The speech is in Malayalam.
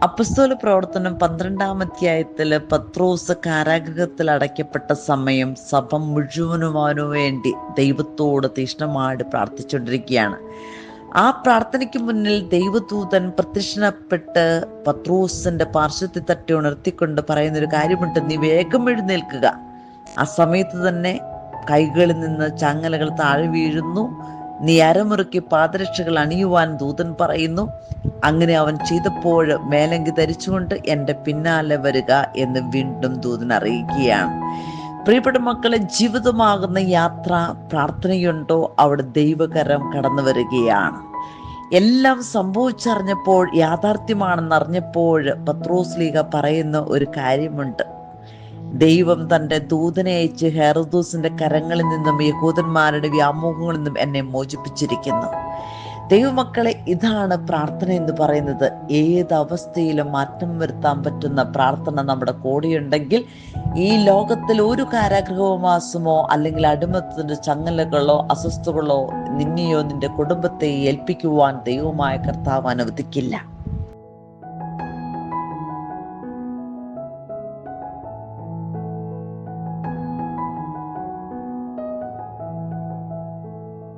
അപ്പസ്തോല പ്രവർത്തനം 12-ാം അധ്യായത്തില് പത്രോസ് കാരാഗൃഹത്തിൽ അടയ്ക്കപ്പെട്ട സമയം സഭ മുഴുവനുമാനു വേണ്ടി ദൈവത്തോട് തീഷ്ണമായിട്ട് പ്രാർത്ഥിച്ചുകൊണ്ടിരിക്കുകയാണ്. ആ പ്രാർത്ഥനയ്ക്ക് മുന്നിൽ ദൈവദൂതൻ പ്രത്യക്ഷപ്പെട്ട് പത്രോസിന്റെ പാർശ്വത്തിൽ തട്ടി ഉണർത്തിക്കൊണ്ട് പറയുന്നൊരു കാര്യമുണ്ട്: നീ വേഗം എഴുന്നേൽക്കുക. ആ സമയത്ത് തന്നെ കൈകളിൽ നിന്ന് ചങ്ങലകൾ താഴെ വീഴുന്നു. നീ അരമുറുക്കി പാദരക്ഷകൾ അണിയുവാൻ ദൂതൻ പറയുന്നു. അങ്ങനെ അവൻ ചെയ്തപ്പോൾ മേലങ്കി ധരിച്ചുകൊണ്ട് എൻ്റെ പിന്നാലെ വരിക എന്ന് വീണ്ടും ദൂതൻ അറിയിക്കുകയാണ്. പ്രിയപ്പെട്ട മക്കളെ, ജീവിതമാകുന്ന യാത്ര പ്രാർത്ഥനയുണ്ടോ, അവിടെ ദൈവകരം കടന്നു വരികയാണ്. എല്ലാം സംഭവിച്ചറിഞ്ഞപ്പോൾ, യാഥാർത്ഥ്യമാണെന്നറിഞ്ഞപ്പോൾ പത്രോസ്ലീഹ പറയുന്ന ഒരു കാര്യമുണ്ട്: ദൈവം തൻ്റെ ദൂതനെ അയച്ച് ഹെരോദോസിന്റെ കരങ്ങളിൽ നിന്നും യഹൂദന്മാരുടെ വ്യാമോഹങ്ങളിൽ നിന്നും എന്നെ മോചിപ്പിച്ചിരിക്കുന്നു. ദൈവമക്കളെ, ഇതാണ് പ്രാർത്ഥന എന്ന് പറയുന്നത്. ഏതവസ്ഥയിലും മാറ്റം വരുത്താൻ പറ്റുന്ന പ്രാർത്ഥന നമ്മുടെ കൂടെയുണ്ടെങ്കിൽ ഈ ലോകത്തിൽ ഒരു കാരാഗൃഹവാസമോ അല്ലെങ്കിൽ അടിമത്തത്തിന്റെ ചങ്ങലകളോ അസ്വസ്ഥകളോ നിന്നെയോ നിന്റെ കുടുംബത്തെ ഏൽപ്പിക്കുവാൻ ദൈവമായ കർത്താവ് അനുവദിക്കില്ല.